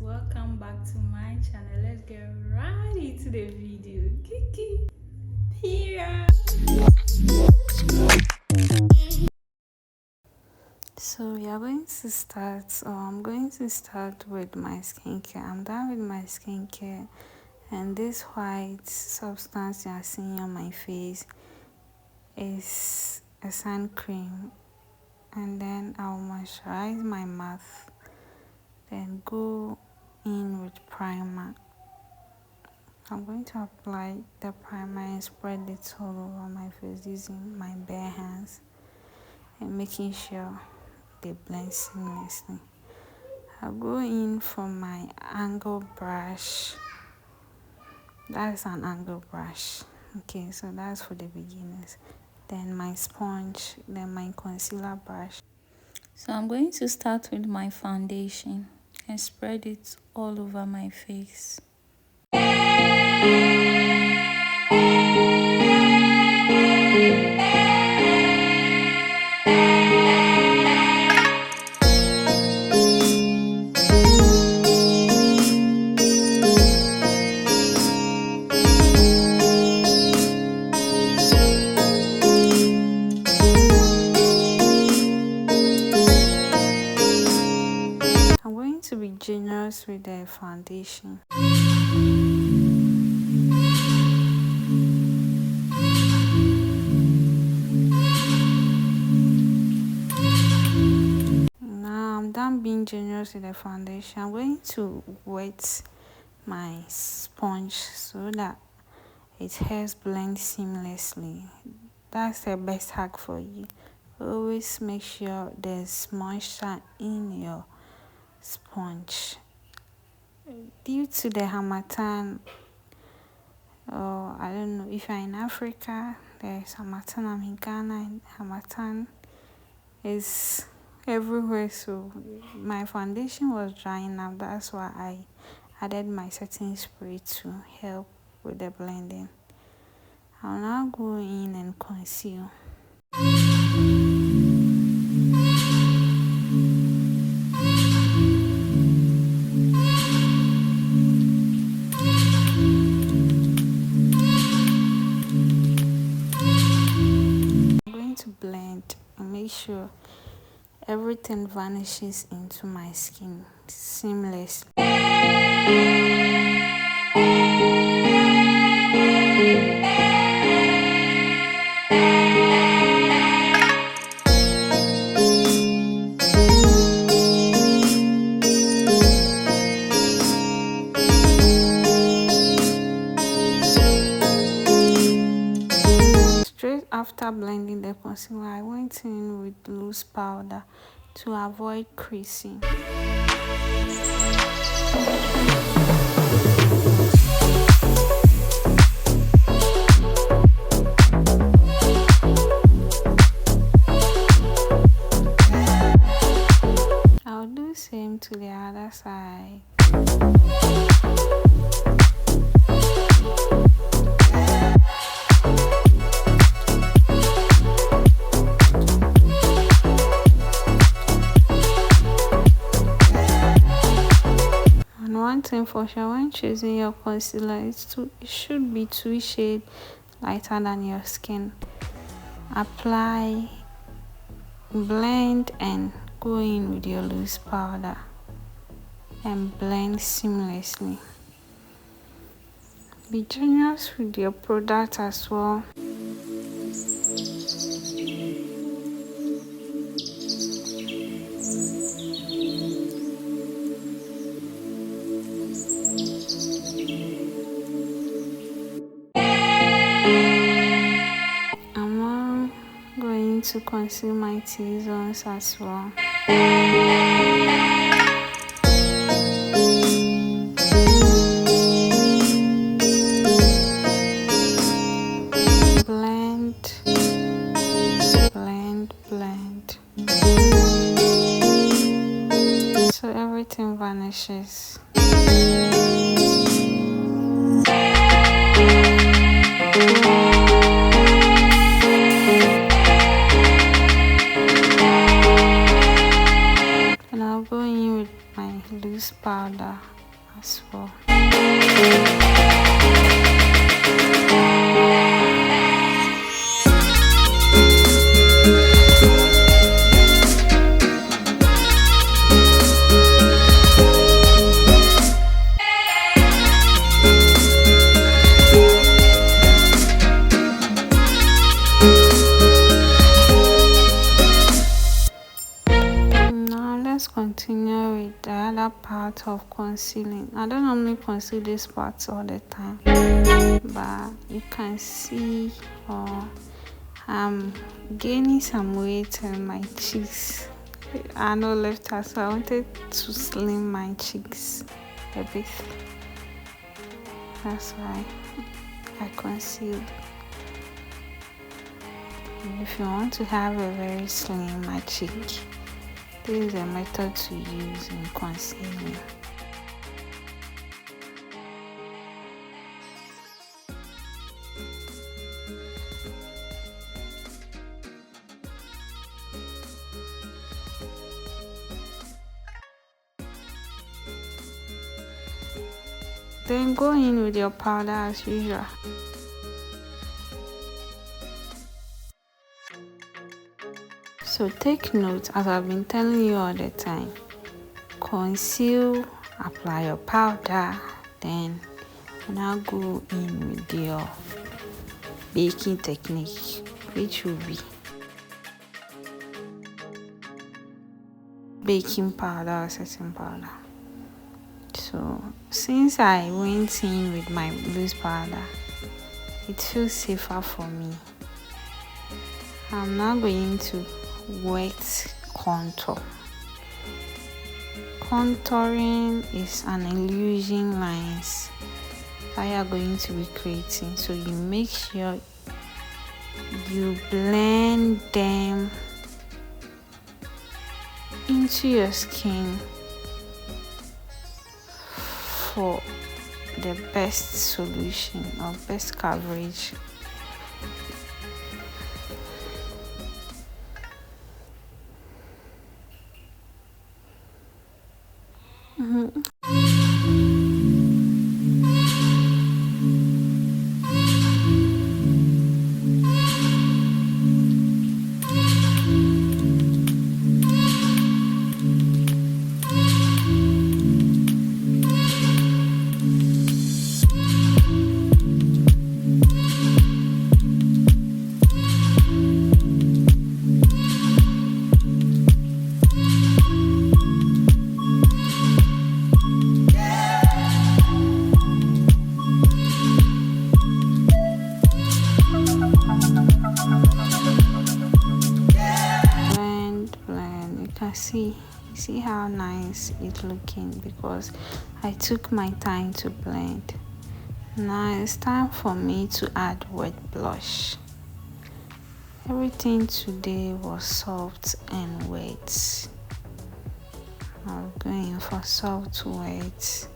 welcome back to my channel. Let's get right into the video. Kiki here. So we are going to start, I'm going to start with my skincare. I'm done with my skincare, and this white substance you are seeing on my face is a sun cream, and then I'll moisturize my mouth, then go in with primer. I'm going to apply the primer and spread it all over my face using my bare hands and making sure they blend seamlessly. I'll go in for my angle brush. That's an angle brush. Okay, so that's for the beginners. Then my sponge, then my concealer brush. So I'm going to start with my foundation and spread it all over my face. I'm going to be generous with the foundation. Now I'm done being generous with the foundation. I'm going to wet my sponge so that it helps blend seamlessly. That's the best hack for you. Always make sure there's moisture in your sponge. Due to the harmattan, or I don't know if you're in Africa, there's harmattan. I'm in Ghana, and harmattan is everywhere, so my foundation was drying up. That's why I added my setting spray to help with the blending. I'll now go in and conceal. I'm going to blend and make sure everything vanishes into my skin seamlessly. Straight after blending the concealer, I went in with loose powder to avoid creasing. I'll do the same to the other side. One thing for sure, when choosing your concealer, it should be 2 shades lighter than your skin. Apply, blend, and go in with your loose powder and blend seamlessly. Be generous with your product as well. To conceal my T-zones as well. Blend, blend, blend. So everything vanishes. loose powder as well. Continue with the other part of concealing. I don't normally conceal this part all the time, but you can see I'm gaining some weight in my cheeks. I know left out, so I wanted to slim my cheeks a bit. That's why I concealed. And if you want to have a very slim cheek, this is a method to use in concealing. Then go in with your powder as usual. So take note, as I've been telling you all the time, conceal, apply your powder, then now go in with your baking technique, which will be baking powder or setting powder. So since I went in with my loose powder, it feels safer for me. I'm now going to wet contour. Contouring is an illusion lines that you are going to be creating, so you make sure you blend them into your skin for the best solution or best coverage. See how nice it's looking because I took my time to blend. Now it's time for me to add wet blush. Everything today was soft and wet. I'm going for soft wet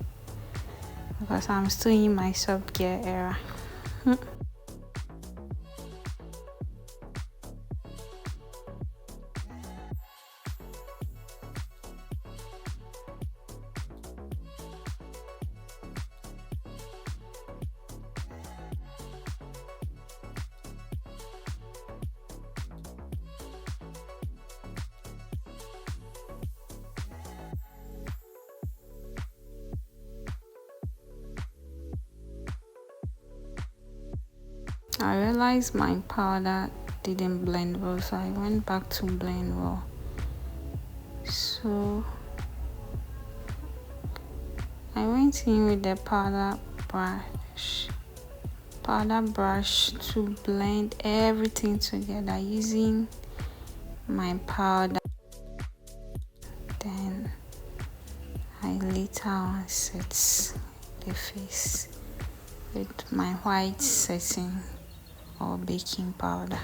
because I'm still in my soft gear era. I realized my powder didn't blend well, so I went back to blend well. So I went in with the powder brush to blend everything together using my powder. Then I later on set the face with my white setting or baking powder.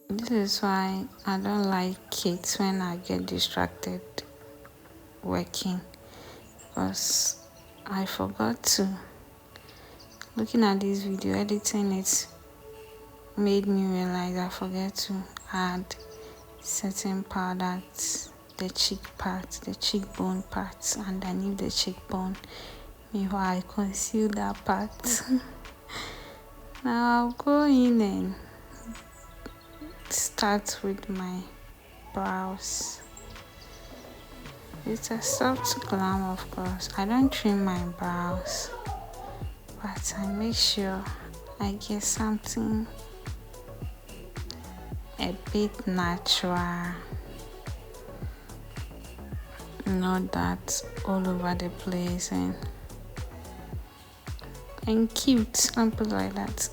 This is why I don't like it when I get distracted working, because I forgot to looking at this video, editing it made me realize I forget to add certain powders, the cheek part, the cheekbone part, underneath the cheekbone. Meanwhile, I conceal that part. Now I'll go in and start with my brows. It's a SoftGlam, of course. I don't trim my brows, but I make sure I get something a bit natural, not that all over the place and cute. Don't put it like that.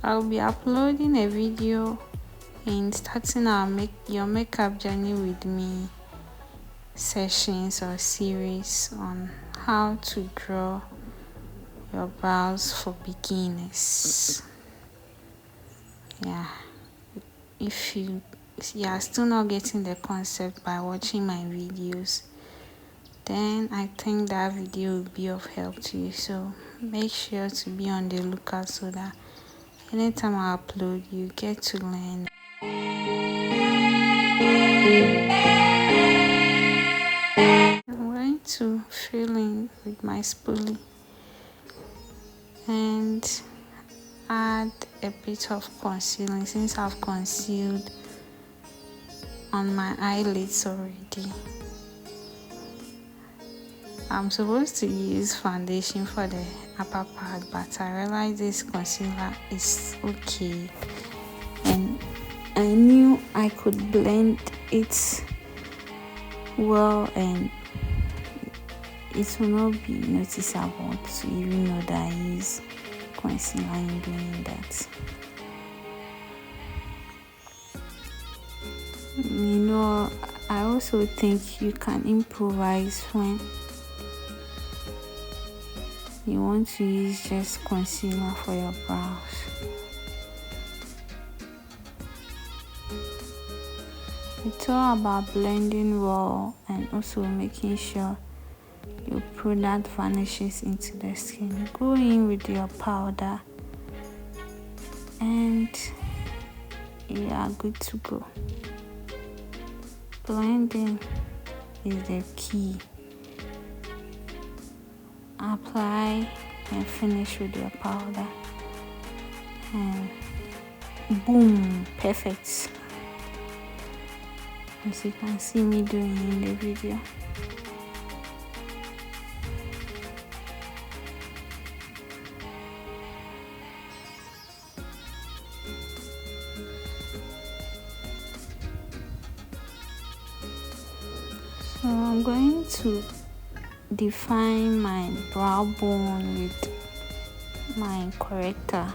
I'll be uploading a video in starting your makeup journey with me sessions or series on how to draw your brows for beginners. Yeah, if you are still not getting the concept by watching my videos, then I think that video will be of help to you. So make sure to be on the lookout so that anytime I upload, you get to learn. I'm going to fill in with my spoolie and add a bit of concealing since I've concealed on my eyelids already. I'm supposed to use foundation for the upper part, but I realized this concealer is okay and I knew I could blend it well and it will not be noticeable to even know that I use concealer in doing that. You know, I also think you can improvise when you want to use just concealer for your brows. It's all about blending well and also making sure your product vanishes into the skin. Go in with your powder and you are good to go. Blending is the key. Apply and finish with your powder and boom, perfect, as you can see me doing in the video. So I'm going to define my brow bone with my corrector.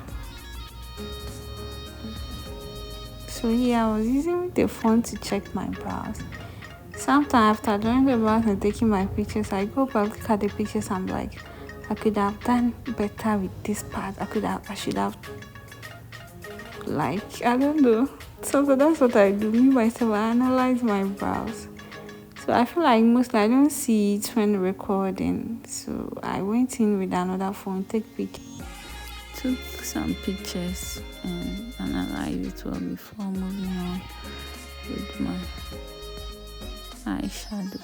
So here I was using the phone to check my brows. Sometimes after drawing the brows and taking my pictures, I go back, look at the pictures, I'm like, I could have done better with this part. I should have, like, I don't know. So that's what I do. Me myself, I analyze my brows. So I feel like mostly I don't see it when recording. So I went in with another phone, took some pictures and analyzed it well before moving on with my eyeshadow.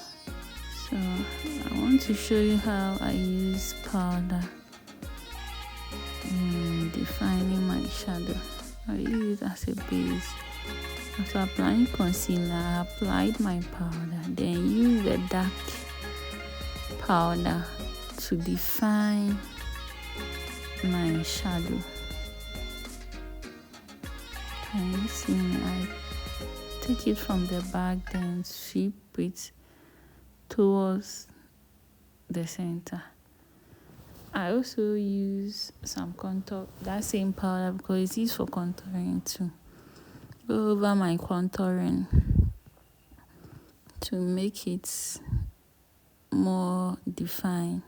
So I want to show you how I use powder in defining my shadow. I use it as a base. After applying concealer, I applied my powder, then use the dark powder to define my shadow. Can you see me? I take it from the back, then sweep it towards the center. I also use some contour, that same powder, because it's used for contouring too. Go over my contouring to make it more defined.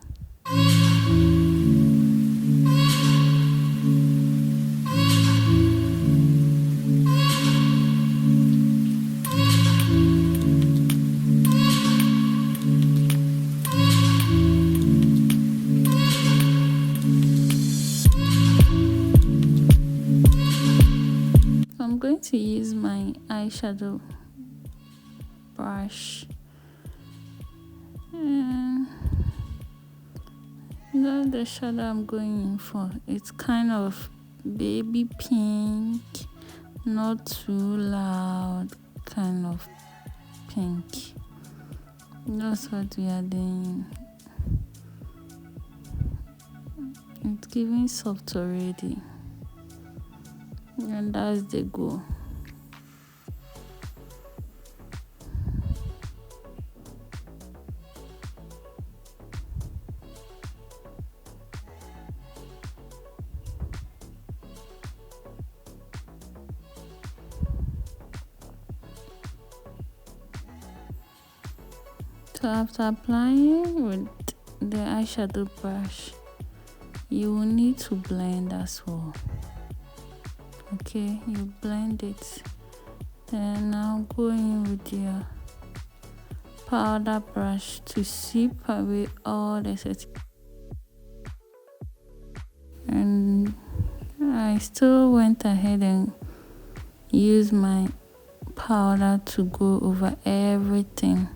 going to use my eyeshadow brush. And that's the shadow I'm going in for. It's kind of baby pink, not too loud, kind of pink. That's what we are doing. It's giving soft already, and that's the goal. So after applying with the eyeshadow brush, you will need to blend as well. Okay, you blend it. Then now go in with your powder brush to sweep away all the setting. And I still went ahead and used my powder to go over everything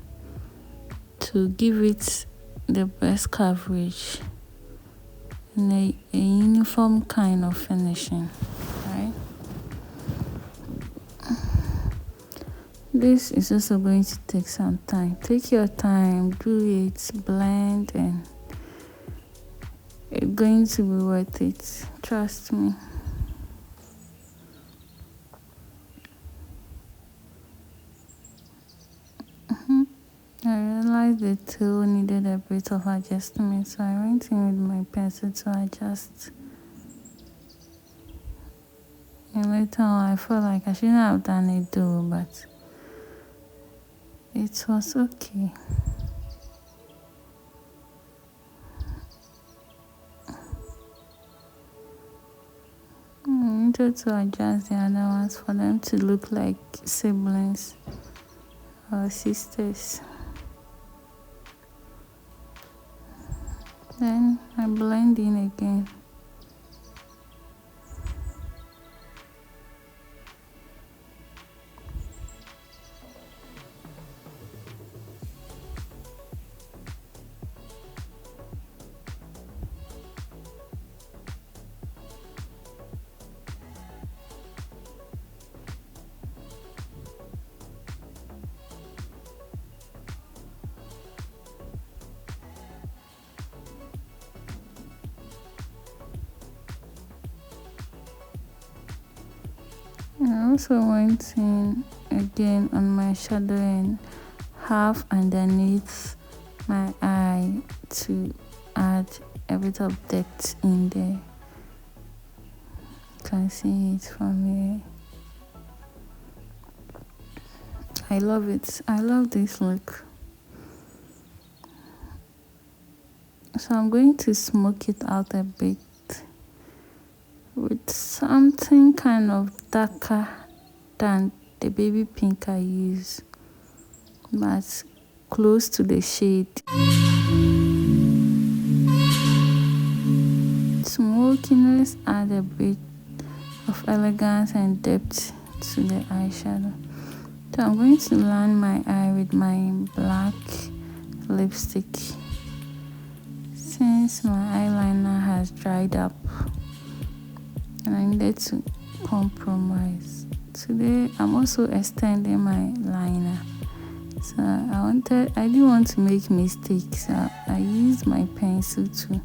to give it the best coverage and a uniform kind of finishing, right? This is also going to take some time. Take your time, do it, blend, and it's going to be worth it. Trust me. I realized the tool needed a bit of adjustment, so I went in with my pencil to adjust. And later on, I felt like I shouldn't have done it though, but it was okay. I needed to adjust the other ones for them to look like siblings or sisters. Then I blend in again. I also went in again on my shadow and half underneath my eye to add a bit of depth in there. You can see it from here. I love it. I love this look. So I'm going to smoke it out a bit with something kind of darker than the baby pink I use, but close to the shade. Smokiness add a bit of elegance and depth to the eyeshadow. So I'm going to line my eye with my black lipstick since my eyeliner has dried up and I needed to compromise. Today I'm also extending my liner, so I didn't want to make mistakes, so I used my pencil to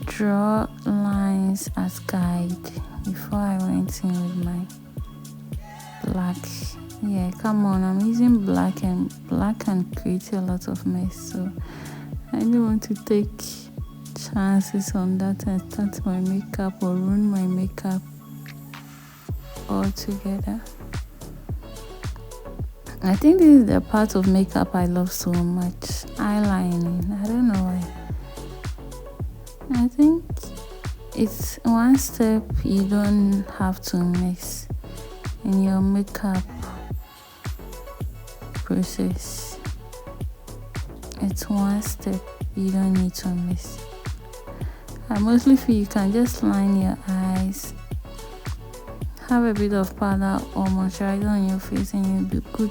draw lines as guide before I went in with my black. Yeah, come on, I'm using black and create a lot of mess, so I didn't want to take chances on that and start my makeup or ruin my makeup altogether. I think this is the part of makeup I love so much, eyelining. I don't know why. I think it's one step you don't have to miss in your makeup process. It's one step you don't need to miss. I mostly feel you can just line your eyes, have a bit of powder or moisturizer on your face and you'll be good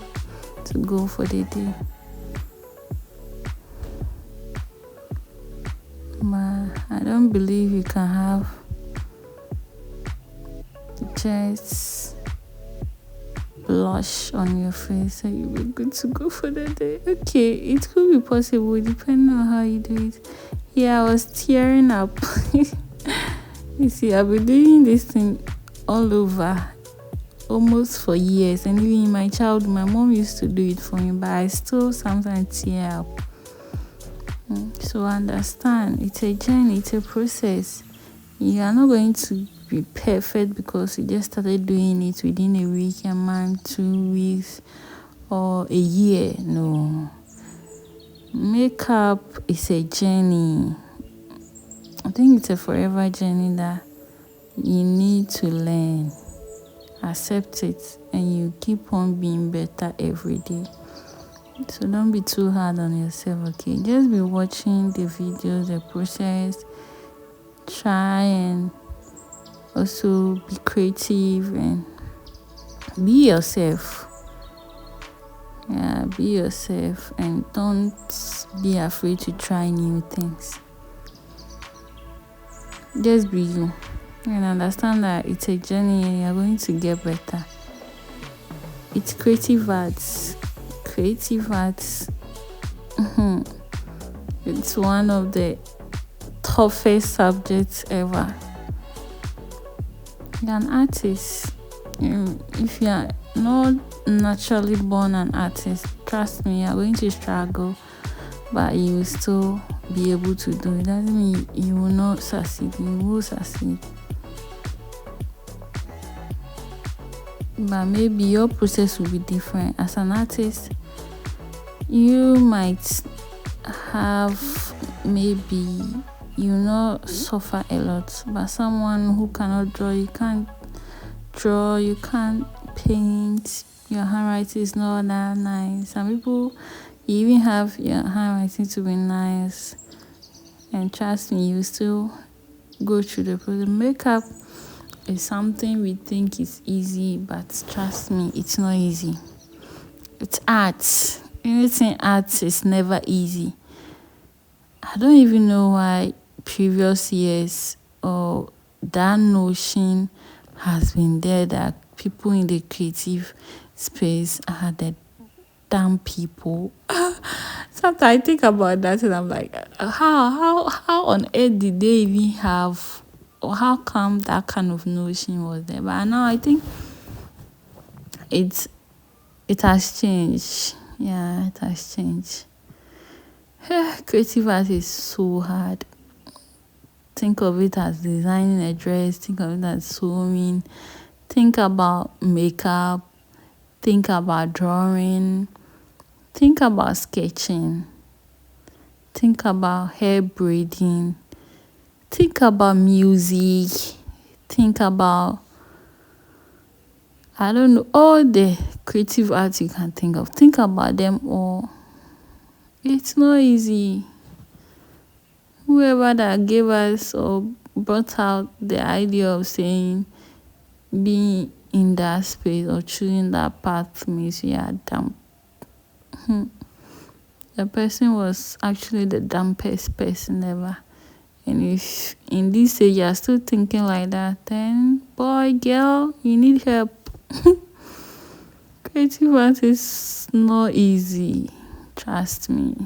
to go for the day. But I don't believe you can have just blush on your face and you'll be good to go for the day. Okay, it could be possible depending on how you do it. Yeah, I was tearing up. You see, I've been doing this thing all over almost for years, and even in my childhood my mom used to do it for me, but I still sometimes tear up. So understand, it's a journey, it's a process. You are not going to be perfect because you just started doing it within a week, a month, 2 weeks, or a year. No. Makeup is a journey. I think it's a forever journey that you need to learn, accept it, and you keep on being better every day. So don't be too hard on yourself, okay? Just be watching the videos, the process. Try and also be creative and be yourself. Yeah, be yourself and don't be afraid to try new things. Just be you and understand that it's a journey and you're going to get better. It's creative arts. Creative arts. It's one of the toughest subjects ever. You're an artist. If you're not naturally born an artist, trust me, you're going to struggle, but you will still be able to do it. Doesn't mean you will not succeed. You will succeed. But maybe your process will be different. As an artist, you might have you not suffer a lot, but someone who cannot draw, you can't paint, your handwriting is not that nice. Some people, you even have your handwriting to be nice, and trust me, you still go through the process. Makeup is something we think is easy, but trust me, it's not easy. It's art. Anything art is never easy. I don't even know why previous years or that notion has been there that people in the creative space are the dumb people. Sometimes I think about that and I'm like, how on earth did they even have, or how come that kind of notion was there? But now I think it has changed. Yeah, it has changed. Creative art is so hard. Think of it as designing a dress. Think of it as sewing. Think about makeup. Think about drawing. Think about sketching. Think about hair braiding. Think about music. Think about, I don't know, all the creative arts you can think of. Think about them all. It's not easy. Whoever that gave us or brought out the idea of saying being in that space or choosing that path means you are dumb. The person was actually the dumbest person ever. And if in this age you are still thinking like that, then boy, girl, you need help. Creative art is not easy. Trust me.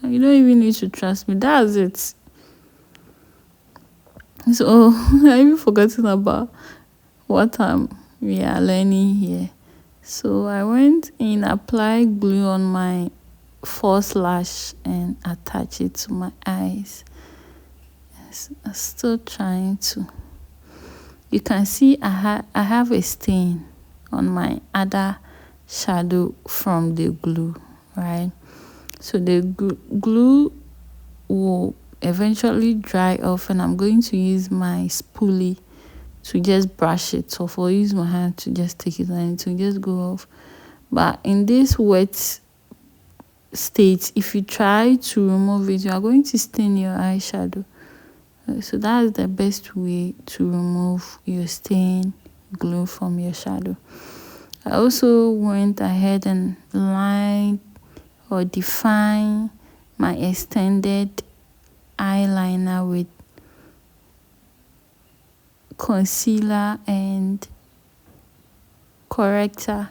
You don't even need to trust me. That's it. So I even forgotten about what we are learning here. So I went in, applied glue on my false lash and attach it to my eyes. I'm still trying to. You can see I have a stain on my other shadow from the glue, right? So the glue will eventually dry off, and I'm going to use my spoolie to just brush it off, or use my hand to just take it and it will just go off. But in this wet state, if you try to remove it, you are going to stain your eyeshadow. So that's the best way to remove your stain glue from your shadow. I also went ahead and lined or defined my extended eyeliner with concealer and corrector.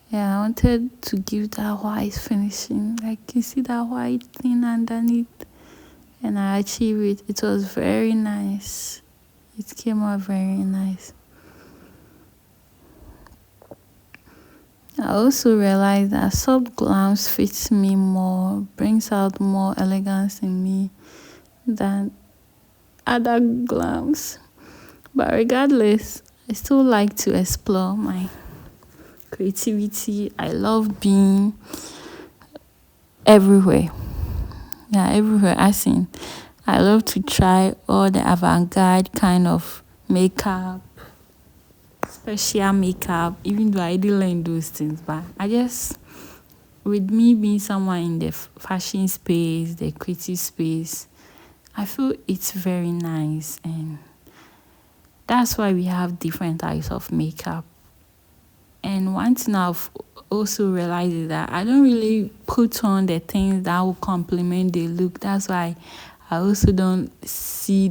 Yeah, I wanted to give that white finishing. Like you see that white thing underneath, and I achieved it. It was very nice. It came out very nice. I also realized that SoftGlam fits me more, brings out more elegance in me than other glams. But regardless, I still like to explore my creativity. I love being everywhere. Yeah, everywhere. I love to try all the avant-garde kind of makeup, special makeup, even though I didn't learn those things. But with me being someone in the fashion space, the creative space, I feel it's very nice. And that's why we have different types of makeup. And one thing I've also realized is that I don't really put on the things that will complement the look. That's why I also don't see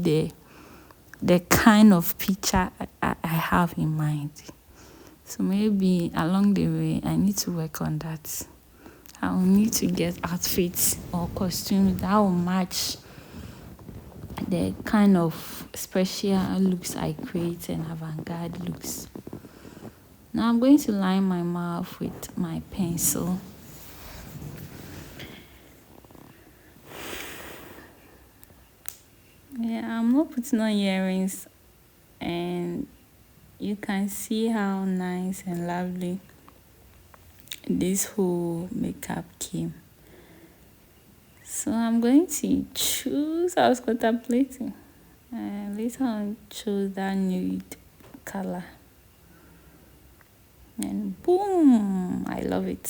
the kind of picture I have in mind. So maybe along the way, I need to work on that. I will need to get outfits or costumes that will match the kind of special looks I create and avant-garde looks. Now I'm going to line my mouth with my pencil. Yeah, I'm not putting on earrings, and you can see how nice and lovely this whole makeup came. So I'm going to choose, I was contemplating, later on choose that nude color. And boom, I love it.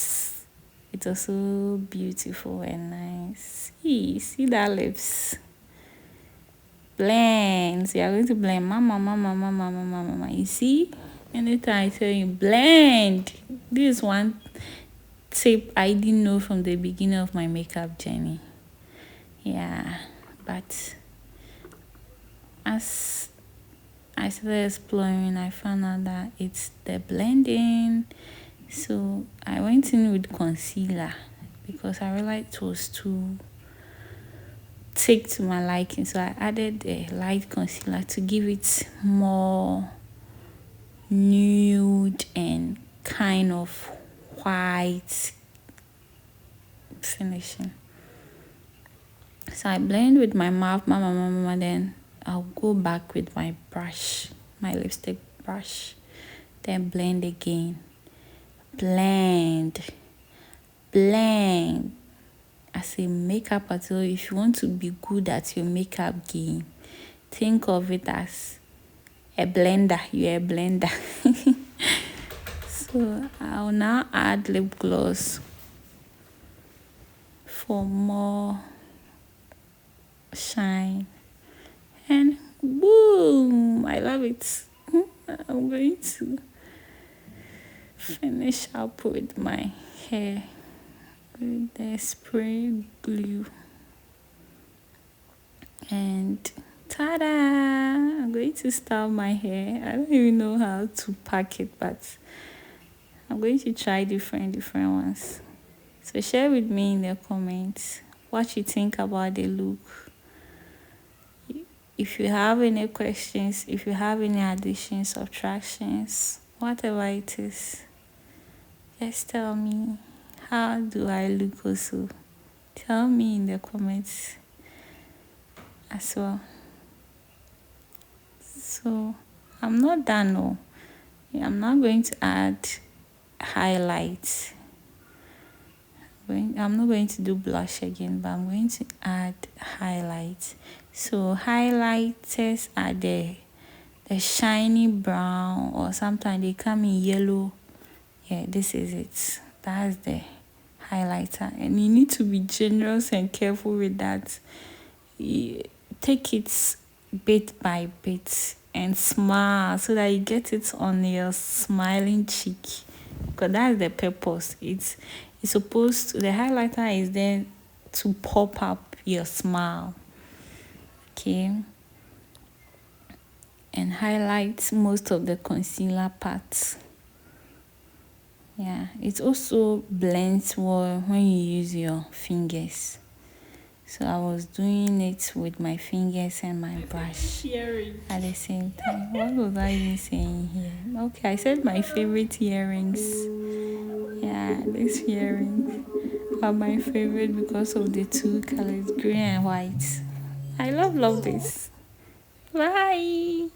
It's also beautiful and nice. See that lips. Blend. So you're going to blend. Mama. You see? Anytime I tell you blend. This is one tip I didn't know from the beginning of my makeup journey. Yeah. But as I started exploring, I found out that it's the blending. So I went in with concealer because I realized it was too thick to my liking. So I added a light concealer to give it more nude and kind of white finishing. So I blend with my mouth, mama, then I'll go back with my brush, my lipstick brush, then blend again. Blend. As a makeup artist, if you want to be good at your makeup game, think of it as a blender. You're a blender. So I'll now add lip gloss for more shine. And boom, I love it. I'm going to finish up with my hair with the spray glue. And ta-da! I'm going to style my hair. I don't even know how to pack it, but I'm going to try different ones. So share with me in the comments what you think about the look. If you have any questions, if you have any additions, subtractions, whatever it is, just tell me. How do I look also? Tell me in the comments as well. So I'm not done. No. I'm not going to add highlights. I'm not going to do blush again, but I'm going to add highlights. So highlighters are the shiny brown, or sometimes they come in yellow. Yeah, this is it. That's the highlighter, and you need to be generous and careful with that. You take it bit by bit. and smile so that you get it on your smiling cheek, because that's the purpose. It's supposed to, the highlighter is there to pop up your smile. Okay, and highlight most of the concealer parts. Yeah, it also blends well when you use your fingers. So I was doing it with my fingers and my brush at the same time. What was I even saying here? Okay, I said my favorite earrings. Yeah, these earrings are my favorite because of the two colors, green and white. I love this. Bye.